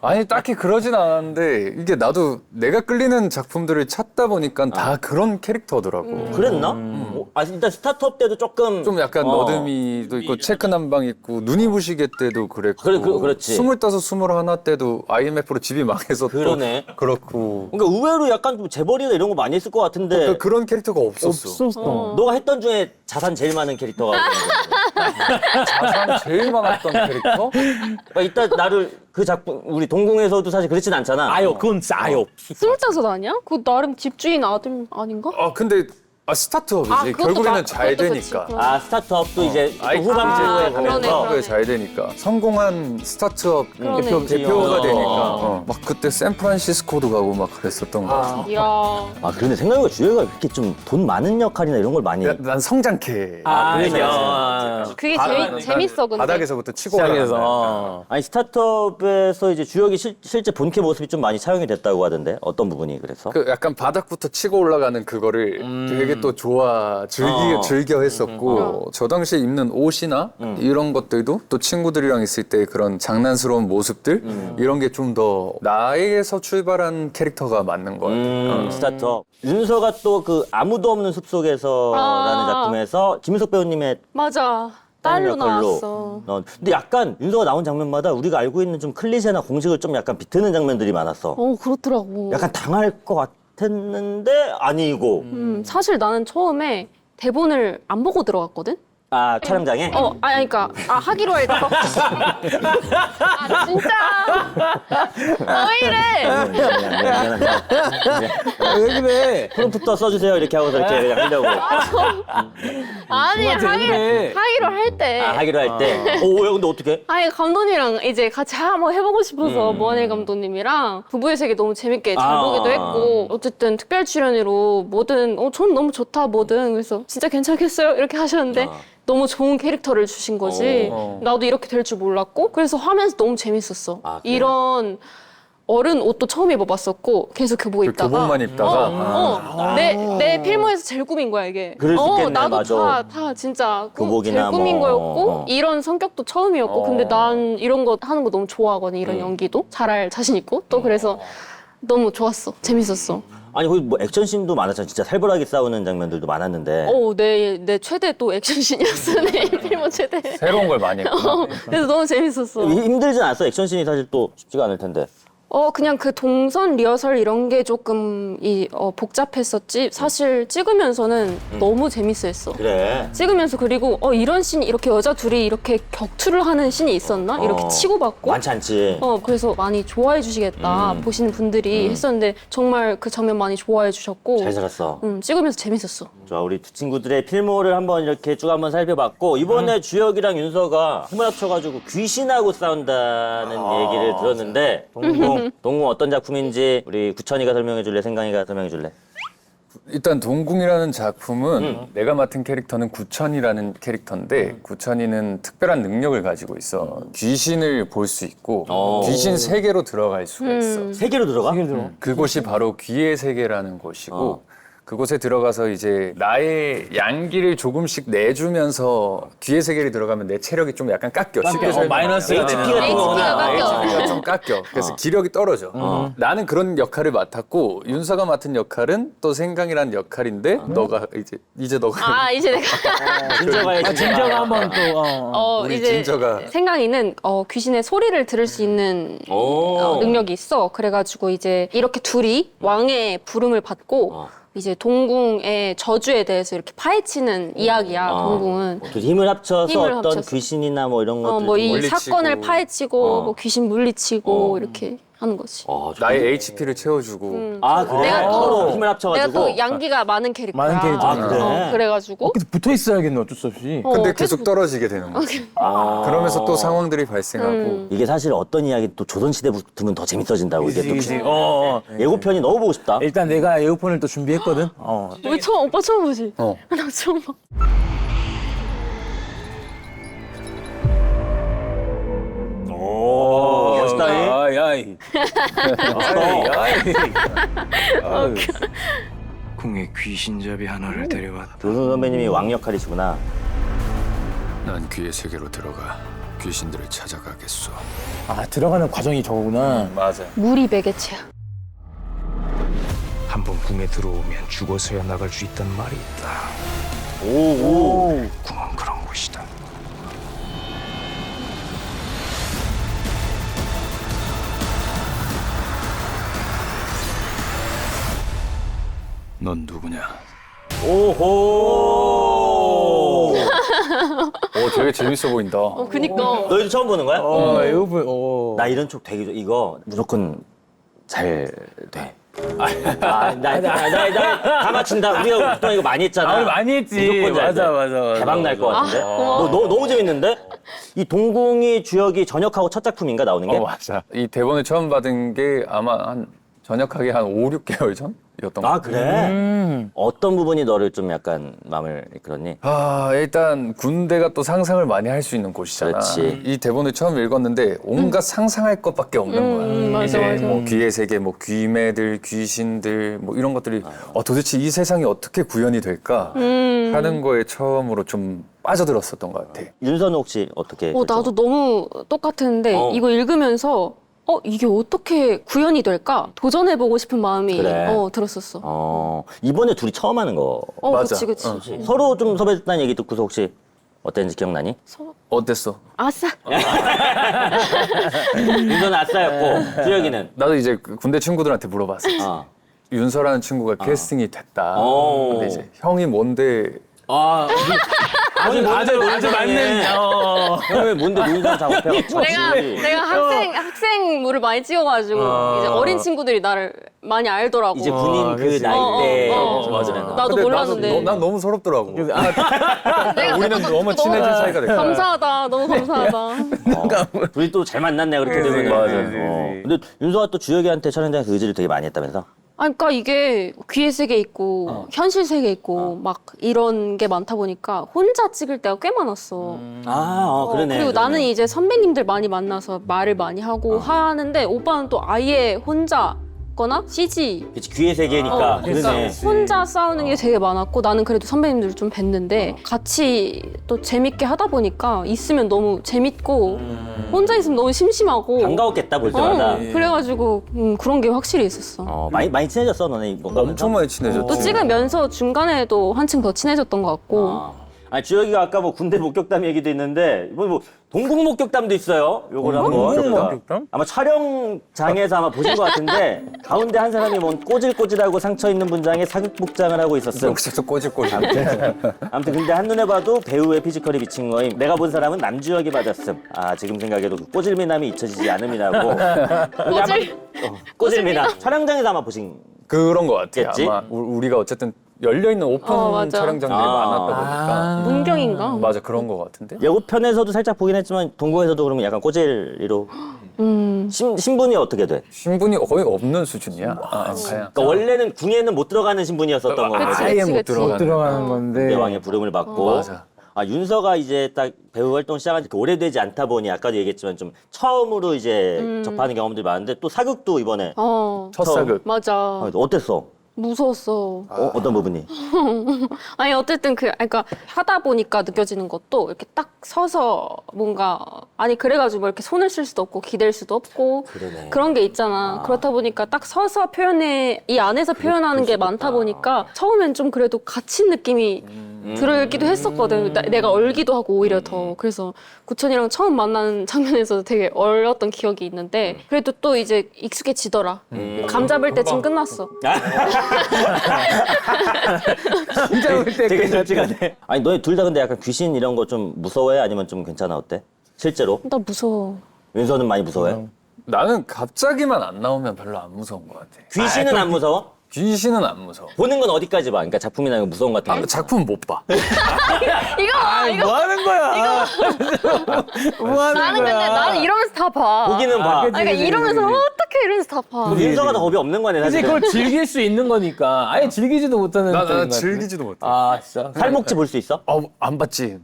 아니 딱히 그러진 않았는데 이게 나도 내가 끌리는 작품들을 찾다 보니까 다 그런 캐릭터더라고. 그랬나? 일단 스타트업 때도 조금 좀 약간 어. 너드미도 있고 체크 남방 있고 눈이 부시게 때도 그랬고 그렇지. 25, 21 때도 IMF로 집이 망해서 그러네. 또 그렇고 그러니까 의외로 약간 좀 재벌이나 이런 거 많이 했을 것 같은데 그러니까 그런 캐릭터가 없었어. 너가 했던 중에 자산 제일 많은 캐릭터가 자산 제일 많았던 캐릭터? 그러니까 이따 나를 그 작품 우리 동궁에서도 사실 그렇진 않잖아. 아예 그건 진짜 아예 없어. 스물다섯 아니야? 그거 나름 집주인 아들 아닌가? 근데 스타트업이지. 아, 그것도 결국에는 잘 그것도 되니까. 그치. 아 스타트업도 이제 아이, 후반부에 그러네, 가면서 그러네. 잘 되니까 성공한 스타트업 그러네. 대표가 어. 되니까 막 그때 샌프란시스코도 가고 막 그랬었던 거 같아. 이야. 아 그런데 생각해보니까 주혁이가 그렇게 좀 돈 많은 역할이나 이런 걸 많이 난 성장캐. 그게 재밌어 근데. 바닥에서부터 치고 올라가서. 아니 스타트업에서 이제 주혁이 실제 본캐 모습이 좀 많이 차용이 됐다고 하던데 어떤 부분이 그래서? 그 약간 바닥부터 치고 올라가는 그거를 되게 또 즐겨 했었고 저 당시에 입는 옷이나 이런 것들도 또 친구들이랑 있을 때 그런 장난스러운 모습들 이런 게 좀 더 나에게서 출발한 캐릭터가 맞는 것 같아요. 스타트업 윤서가 또 그 아무도 없는 숲속에서라는 작품에서 김윤석 배우님의 맞아. 딸로 역할로. 나왔어. 근데 약간 윤서가 나온 장면마다 우리가 알고 있는 좀 클리셰나 공식을 좀 약간 비트는 장면들이 많았어. 그렇더라고. 약간 당할 것 같았는데 아니고. 사실 나는 처음에 대본을 안 보고 들어갔거든? 아 촬영장에? 그러니까 하기로 할 때. 진짜. 왜 이래? 미안합니다. 왜 그래? 프롬프터 써주세요 이렇게 하고서 이렇게 그냥 하려고. 아니 하기로 할 때. 하기로 할 때. 왜 근데 어떻게? 아니 감독님이랑 이제 같이 한번 해보고 싶어서 모하넬 감독님이랑 부부의 세계 너무 재밌게 잘 보기도 했고 어쨌든 특별 출연으로 뭐든 전 너무 좋다 뭐든 그래서 진짜 괜찮겠어요 이렇게 하셨는데 너무 좋은 캐릭터를 주신 거지. 나도 이렇게 될 줄 몰랐고 그래서 하면서 너무 재밌었어. 아, 그래? 이런 어른 옷도 처음 입어봤었고 계속 교복 입다가 교복만 입다가 내 필모에서 제일 꿈인 거야 이게. 그럴 수 있겠네, 나도 맞아. 다 진짜 교복이나 제일 꿈인 뭐, 거였고 이런 성격도 처음이었고 근데 난 이런 거 하는 거 너무 좋아하거든. 이런 연기도 잘할 자신 있고 또 그래서 너무 좋았어. 재밌었어. 아니 거기 뭐 액션씬도 많았잖아. 진짜 살벌하게 싸우는 장면들도 많았는데. 내 최대 또 액션씬이었어. 내 필모 최대. 새로운 걸 많이 했구나. 그래서 너무 재밌었어. 힘들진 않았어. 액션씬이 사실 또 쉽지가 않을 텐데. 그냥 그 동선 리허설 이런 게 조금 복잡했었지. 사실 찍으면서는 너무 재밌어했어. 그래. 찍으면서 그리고 이런 씬 이렇게 여자 둘이 이렇게 격투를 하는 씬이 있었나? 이렇게 치고받고. 많지 않지. 그래서 많이 좋아해 주시겠다. 보시는 분들이 했었는데 정말 그 장면 많이 좋아해 주셨고. 잘 살았어. 찍으면서 재밌었어. 좋아, 우리 두 친구들의 필모를 한번 이렇게 쭉 한번 살펴봤고 이번에 주혁이랑 윤서가 힘을 합쳐가지고 귀신하고 싸운다는 얘기를 들었는데 동궁 어떤 작품인지 우리 구천이가 설명해줄래? 생강이가 설명해줄래? 일단 동궁이라는 작품은 내가 맡은 캐릭터는 구천이라는 캐릭터인데 구천이는 특별한 능력을 가지고 있어. 귀신을 볼 수 있고 귀신 세계로 들어갈 수가 있어. 세계로 들어가? 그곳이 바로 귀의 세계라는 곳이고 그곳에 들어가서 이제 나의 양기를 조금씩 내주면서 귀의 세계를 들어가면 내 체력이 좀 약간 깎여. 쉽게 설명하면. 마이너스 HP 같은 거구나. 깎여. HP가 좀 깎여. 그래서 기력이 떨어져. 나는 그런 역할을 맡았고 윤서가 맡은 역할은 또 생강이라는 역할인데 너가 이제 너가 이제 내가 진짜가 진짜가 한번 또 우리 이제 진저가. 생강이는 귀신의 소리를 들을 수 있는 능력이 있어. 그래가지고 이제 이렇게 둘이 왕의 부름을 받고 이제 동궁의 저주에 대해서 이렇게 파헤치는 이야기야. 동궁은 힘을 합쳐서 힘을 어떤 합쳐서. 귀신이나 뭐 이런 것들 뭐 이 물리치고. 사건을 파헤치고 뭐 귀신 물리치고 이렇게 하는 거지. 나의 HP를 채워주고 그래? 내가 서로 힘을 내가 합쳐가지고 또 양기가 많은 캐릭터야. 많은 캐릭터야. 그래? 그래가지고 계속 붙어 있어야겠네 어쩔 수 없이. 근데 계속 떨어지게 되는 거지. 그러면서 또 상황들이 발생하고 이게 사실 어떤 이야기 또 조선시대 붙으면 더 재밌어진다고 이게 또 그치. 예고편이 너무 보고 싶다. 일단 내가 에어폰을 또 준비했거든. 왜 오빠 처음 보지? 나 처음 봐. 멋있다. 아이. 아이. 궁에 귀신잡이 하나를 데려왔다. 조승우 선배님이 왕 역할이시구나. 난 귀의 세계로 들어가 귀신들을 찾아가겠소. 아 들어가는 과정이 저거구나. 맞아. 물이 매개체야. 한번 궁에 들어오면 죽어서야 나갈 수 있단 말이 있다. 오. 궁은 그런 곳이다. 넌 누구냐? 오호. 되게 재밌어 보인다. 그니까. 너희도 처음 보는 거야? 이거 보. 나 이런 쪽 되게 이거 무조건 잘 돼. 나 맞춘다. 우리가 보통 이거 많이 했잖아. 우리 많이 했지. 무조건 잘 돼. 맞아. 대박 날 것 같은데. 너무 재밌는데? 이 동궁이 주역이 전역하고 첫 작품인가 나오는 게? 맞아. 이 대본을 처음 받은 게 아마 한 전역하기 한 5, 6개월 전이었던 것 아 같아. 그래? 어떤 부분이 너를 좀 약간 마음을 이끌었니? 일단 군대가 또 상상을 많이 할 수 있는 곳이잖아. 그렇지. 이 대본을 처음 읽었는데 온갖 상상할 것밖에 없는 거야. 맞아, 이제 맞아. 뭐 귀의 세계, 뭐 귀매들, 귀신들, 뭐 이런 것들이 도대체 이 세상이 어떻게 구현이 될까 하는 거에 처음으로 좀 빠져들었었던 것 같아. 윤서는 혹시 어떻게? 나도 너무 똑같은데 이거 읽으면서 이게 어떻게 구현이 될까? 도전해보고 싶은 마음이 그래. 들었었어. 이번에 둘이 처음 하는 거. 맞아. 그치. 서로 좀 섭외했다는 얘기 듣고서 혹시 어땠는지 기억나니? 어땠어? 아싸. 윤서는 아싸였고 주혁이는. 나도 이제 그 군대 친구들한테 물어봤어. 어. 윤서라는 친구가 캐스팅이 됐다. 오. 근데 이제 형이 뭔데 아주 맞는. 형이 뭔데 노인정 작업해가지고. 내가 학생물을 많이 찍어가지고 이제 어린 친구들이 나를 많이 알더라고. 이제 군인 그 나이 때. 맞아. 나도 몰랐는데. 난 너무 서럽더라고. 내가 우리는 너무 친해진 사이가 됐어. 감사하다. 너무 감사하다. 둘이 또 잘 만났네 그렇게 되면. 맞아. 근데 윤서가 또 주혁이한테 촬영장에서 의지를 되게 많이 했다면서? 그러니까 이게 귀의 세계 있고 현실 세계 있고 막 이런 게 많다 보니까 혼자 찍을 때가 꽤 많았어. 그러네. 그리고 나는 이제 선배님들 많이 만나서 말을 많이 하고 하는데 오빠는 또 아예 혼자 거나 CG 그치, 귀의 세계니까. 그러니까 그러네. 혼자 싸우는 게 되게 많았고 나는 그래도 선배님들을 좀 뵀는데 같이 또 재밌게 하다 보니까 있으면 너무 재밌고 혼자 있으면 너무 심심하고 반가웠겠다 볼 때마다. 그래가지고 그런 게 확실히 있었어. 많이 친해졌어 너네 뭔가 엄청 많이 친해졌지. 또 찍으면서 중간에도 한층 더 친해졌던 것 같고 아니 주혁이가 아까 뭐 군대 목격담 얘기도 있는데 이번 뭐 동궁 목격담도 있어요. 요거를 한번 목격담? 아마 촬영장에서 아마 보신 것 같은데 가운데 한 사람이 뭔 꼬질꼬질하고 상처 있는 분장에 사극복장을 하고 있었음. 여기서 꼬질꼬질. 아무튼 근데 한눈에 봐도 배우의 피지컬이 미친 거임. 내가 본 사람은 남주혁이 맞았음. 지금 생각해도 그 꼬질미남이 잊혀지지 않음이라고. 꼬질미남. 촬영장에서 아마 보신. 그런 것 같아. 겠지? 아마 우리가 어쨌든 열려있는 오픈 맞아. 촬영장들이 많았다 보니까. 문경인가? 맞아, 그런 것 같은데? 예고편에서도 살짝 보긴 했지만 동궁에서도 그러면 약간 꼬질이로. 신분이 어떻게 돼? 신분이 거의 없는 수준이야. 그냥. 그러니까 원래는 궁에는 못 들어가는 신분이었었던 거거든. 아예 못 그치. 들어가는. 들어가는 건데. 대왕의 부름을 받고. 맞아. 윤서가 이제 딱 배우 활동 시작한 지 오래되지 않다 보니 아까도 얘기했지만 좀 처음으로 이제 접하는 경험들이 많은데 또 사극도 이번에 첫 사극. 맞아. 어땠어? 무서웠어. 어떤 부분이? 아니 어쨌든 그러니까 하다 보니까 느껴지는 것도 이렇게 딱 서서 뭔가 그래가지고 뭐 이렇게 손을 쓸 수도 없고 기댈 수도 없고 그러네. 그런 게 있잖아. 그렇다 보니까 딱 서서 이 안에서 표현하는 게 많다 보니까 처음엔 좀 그래도 갇힌 느낌이 들기도 했었거든. 내가 얼기도 하고 오히려 더. 그래서 구천이랑 처음 만나는 장면에서 되게 얼었던 기억이 있는데 그래도 또 이제 익숙해지더라. 감 잡을 때쯤 끝났어. 진짜 올 때. 되게 솔직하네. 아니 너희 둘 다 근데 약간 귀신 이런 거 좀 무서워해? 아니면 좀 괜찮아? 어때? 실제로? 나 무서워. 윤서는 많이 무서워해? 나는 갑자기만 안 나오면 별로 안 무서운 것 같아. 귀신은 안 무서워? 귀신은 안 무서워. 보는 건 어디까지 봐? 그러니까 작품이나 이거 무서운 것 같은 거. 작품 못 봐. 이거 봐, 이거. 뭐 하는 거야? 뭐 하는 나는 근데 거야? 나는 이러면서 다 봐. 보기는 봐. 아니, 그러니까 이러면서 어떻게 이러면서 다 봐. 그럼 윤서가 더 겁이 없는 거네 이제 사실. 그걸 즐길 수 있는 거니까 아예 즐기지도 못하는 나 스타일인 것 같은데? 즐기지도 못해. 아 진짜? 살목치 볼 수 있어? 안 봤지.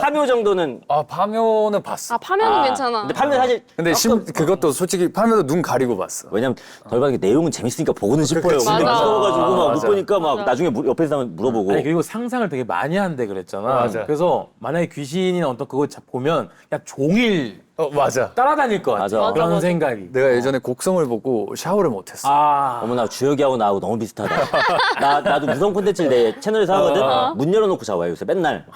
파묘 정도는. 파묘는 봤어. 아 파면은 괜찮아. 근데 파묘 사실. 근데 그것도 솔직히 파묘도 눈 가리고 봤어. 왜냐면 덜박이 내용은 재밌으니까 보고는 싶어요. 근데 맞아. 무서워가지고 막 못 맞아. 보니까 막 맞아. 나중에 옆에 사람 물어보고. 아니 그리고 상상을 되게 많이 한대 그랬잖아. 맞아. 그래서 만약에 귀신이나 어떤 그거 보면 그냥 종일 맞아. 따라다닐 것 같아. 맞아. 그런 맞아. 생각이. 내가 예전에 곡성을 보고 샤워를 못했어. 어머나 주혁이하고 나하고 너무 비슷하다. 나도 무서운 콘텐츠를 내 채널에서 하거든. 문 열어놓고 자와요 요새 맨날.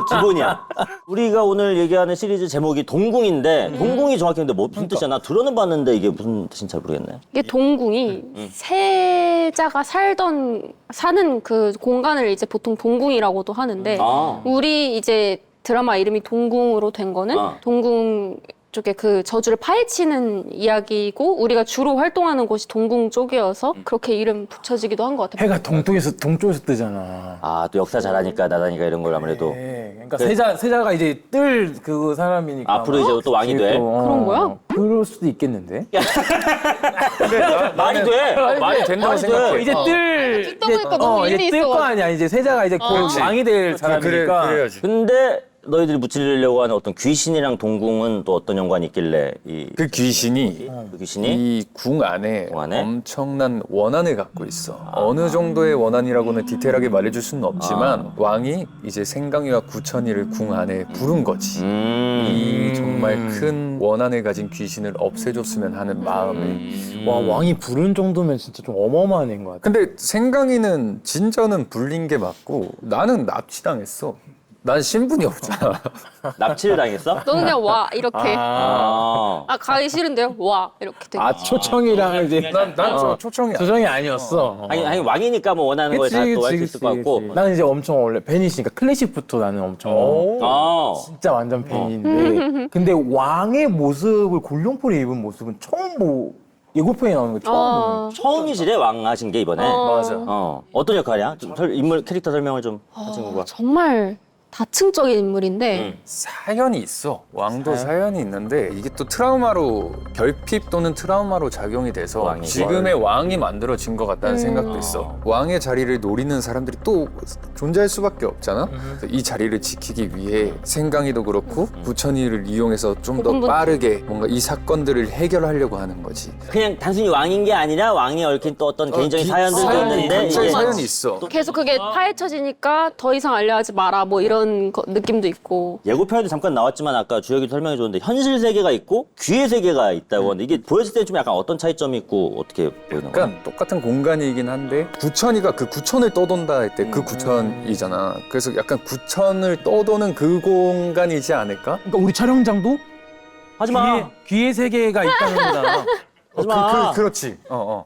기본이야. 우리가 오늘 얘기하는 시리즈 제목이 동궁인데 동궁이 정확히 근데 무슨 뜻이야? 나 들어는 봤는데 이게 무슨 뜻인지 잘 모르겠네. 이게 동궁이 세자가 사는 그 공간을 이제 보통 동궁이라고도 하는데 아. 우리 이제 드라마 이름이 동궁으로 된 거는 동궁 쪽에 그 저주를 파헤치는 이야기고 우리가 주로 활동하는 곳이 동궁 쪽이어서 그렇게 이름 붙여지기도 한 것 같아요. 해가 동쪽에서 뜨잖아. 아 또 역사 잘하니까 나다니까 이런 걸 아무래도 네, 그러니까 세자가 이제 뜰 그 사람이니까 앞으로 이제 또 왕이 돼. 그런 거야? 그럴 수도 있겠는데. 말이 돼. 말이 된다고 말이 돼. 생각해. 이제 뜰 듣다 보니까 너무 일리 이제 뜰 있어. 거 아니야. 이제 세자가 이제 곧 왕이 될 사람이니까. 그래야지. 근데 너희들이 묻히려고 하는 어떤 귀신이랑 동궁은 또 어떤 연관이 있길래 그 귀신이 그 귀신이 이 궁 안에 궁 안에? 엄청난 원한을 갖고 있어. 어느 정도의 원한이라고는 디테일하게 말해줄 수는 없지만 왕이 이제 생강이와 구천이를 궁 안에 부른 거지. 이 정말 큰 원한을 가진 귀신을 없애줬으면 하는 마음에. 와 왕이 부른 정도면 진짜 좀 어마어마한 애인 것 같아. 근데 생강이는 진짜는 불린 게 맞고 나는 납치당했어. 난 신분이 없잖아. 납치를 당했어? 너는 그냥 와 이렇게 아. 가기 싫은데요 와 이렇게 돼. 아 초청이랑 이제 난 초청이 조정이 아니었어. 아니 왕이니까 뭐 원하는 걸 다 또 할 수 있을 것 같고. 나는 이제 엄청 원래 팬이시니까 클래식부터 나는 엄청 아. 진짜 완전 팬인데 근데 왕의 모습을 골룡포를 입은 모습은 처음 예고편에 나오는 거 처음 보는 처음이시래 왕 하신 게 이번에. 맞아. 어떤 역할이야? 좀 인물 캐릭터 설명을 좀 하신 거가. 정말 다층적인 인물인데 사연이 있어. 왕도 사연이 있는데 이게 또 트라우마로 결핍 또는 트라우마로 작용이 돼서 왕이. 지금의 왕이 만들어진 것 같다는 생각도 있어. 왕의 자리를 노리는 사람들이 또 존재할 수밖에 없잖아. 그래서 이 자리를 지키기 위해 생강이도 그렇고 구천이를 이용해서 좀 더 고군분투. 빠르게 뭔가 이 사건들을 해결하려고 하는 거지. 그냥 단순히 왕인 게 아니라 왕에 얽힌 또 어떤 개인적인 사연들도 있는데 각자의 이게 사연이 있어. 계속 그게 파헤쳐지니까 더 이상 알려하지 마라 뭐 이런 느낌도 있고. 예고편에도 잠깐 나왔지만 아까 주혁이 설명해 줬는데 현실 세계가 있고 귀의 세계가 있다고 하는데 이게 보였을 때 좀 약간 어떤 차이점이 있고 어떻게 보이는 거야? 그러니까 똑같은 공간이긴 한데 구천이가 그 구천을 떠돈다 할 때 그 구천이잖아. 그래서 약간 구천을 떠도는 그 공간이지 않을까? 그러니까 우리 촬영장도 하지마. 귀의 세계가 있다는 거잖아. 하지마. 그렇지.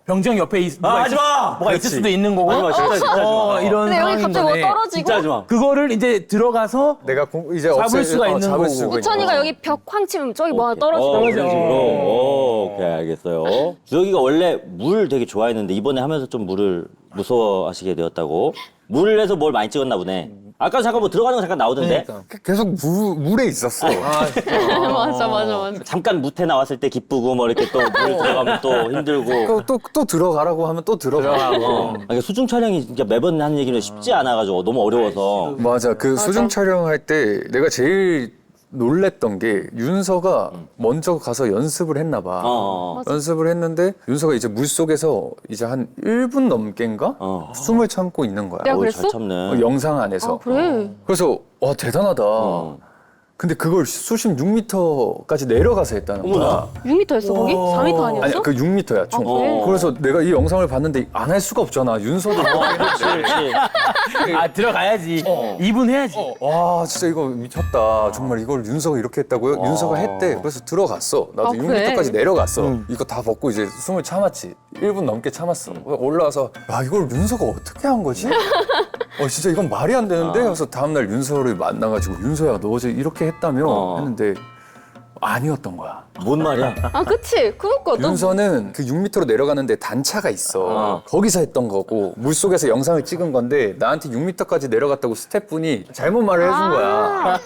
병정 옆에 누가 하지마. 뭐가 있을 수도 있는 거고. 하지마 진짜 하지마. 이런 근데 여기 갑자기 뭐 상황인데 떨어지고 진짜 하지마. 그거를 이제 들어가서 내가 이제 잡을 수가 있는 잡을 거고. 수가 있는 구천이가 거지. 여기 벽 쾅 치면 저기 뭐 하나 이런 떨어지고. 식으로. 오케이 알겠어요. 주혁이가 원래 물 되게 좋아했는데 이번에 하면서 좀 물을 무서워하시게 되었다고. 물에서 뭘 많이 찍었나 보네. 아까 잠깐 뭐 들어가는 거 잠깐 나오던데. 계속 물에 있었어. 맞아. 잠깐 무태 나왔을 때 기쁘고 뭐 이렇게 또 물 들어가면 또 힘들고. 또 들어가라고 하면 또 들어가고. 아니, 수중 촬영이 진짜 매번 하는 얘기는 쉽지 않아가지고 너무 어려워서. 맞아. 그 수중 촬영할 때 내가 제일 놀랬던 게 윤서가 먼저 가서 연습을 했나 봐. 연습을 했는데 윤서가 이제 물속에서 이제 한 1분 넘게인가? 숨을 참고 있는 거야. 내가 잘 그랬어? 참네. 영상 안에서. 아 그래? 그래서 와 대단하다. 근데 그걸 수심 6m까지 내려가서 했다는 거야. 6m였어 거기? 4m 아니었어? 아니 그 6m야 총. 그래? 그래서 내가 이 영상을 봤는데 안 할 수가 없잖아. 윤서도 아 들어가야지. 2분 해야지. 와 진짜 이거 미쳤다. 정말 이걸 윤서가 이렇게 했다고요? 윤서가 했대. 그래서 들어갔어. 나도 아, 그래? 6m까지 내려갔어. 이거 다 벗고 이제 숨을 참았지. 1분 넘게 참았어. 올라와서 야 이걸 윤서가 어떻게 한 거지? 진짜 이건 말이 안 되는데? 그래서 다음날 윤서를 만나가지고 윤서야 너 어제 이렇게 했다며? 했는데 아니었던 거야. 뭔 말이야? 아, 그치? 그니까. 너 윤서는 그 6m로 내려가는데 단차가 있어. 거기서 했던 거고 물속에서 영상을 찍은 건데 나한테 6m까지 내려갔다고 스태프분이 잘못 말을 해준 거야.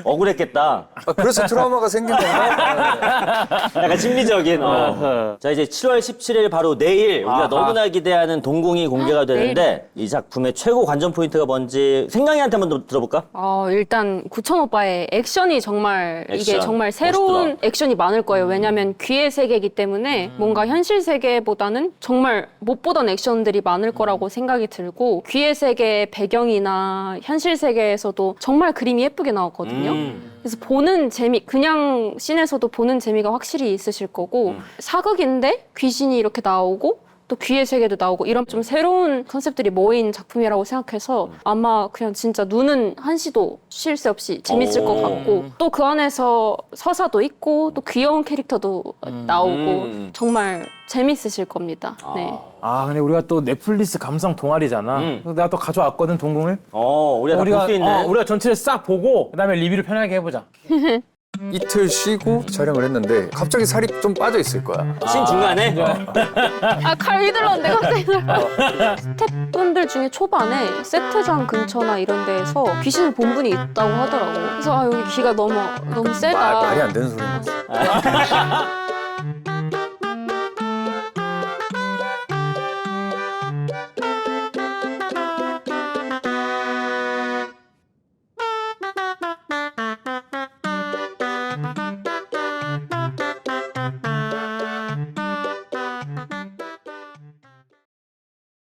억울했겠다. 아, 그래서 트라우마가 생긴 건가? 약간 심리적인. 자, 이제 7월 17일 바로 내일 우리가 너무나 기대하는 동공이 공개가 되는데 이 작품의 최고 관전 포인트가 뭔지 생강이한테 한번 들어볼까? 일단 구천 오빠의 액션이 정말 이게 액션. 정말 새로운 멋있더라. 액션이 많을 거예요. 왜냐하면 귀의 세계이기 때문에 뭔가 현실 세계보다는 정말 못 보던 액션들이 많을 거라고 생각이 들고 귀의 세계 배경이나 현실 세계에서도 정말 그림이 예쁘게 나왔거든요. 그래서 보는 재미, 그냥 씬에서도 보는 재미가 확실히 있으실 거고 사극인데 귀신이 이렇게 나오고 또 귀의 세계도 나오고 이런 좀 새로운 컨셉들이 모인 작품이라고 생각해서 아마 그냥 진짜 눈은 한시도 쉴 새 없이 재밌을 것 같고 또 그 안에서 서사도 있고 또 귀여운 캐릭터도 나오고 정말 재밌으실 겁니다. 네. 아 근데 우리가 또 넷플릭스 감성 동아리잖아. 그래서 내가 또 가져왔거든 동공을. 우리가 다 볼 수 있는. 우리가 전체를 싹 보고 그다음에 리뷰를 편하게 해보자. 이틀 쉬고 촬영을 했는데 갑자기 살이 좀 빠져 있을 거야. 씬 중간에 칼 휘둘렀는데 갑자기 스태프분들 중에 초반에 세트장 근처나 이런 데에서 귀신을 본 분이 있다고 하더라고. 그래서 여기 귀가 너무 세다. 말이 안 되는 소리였어.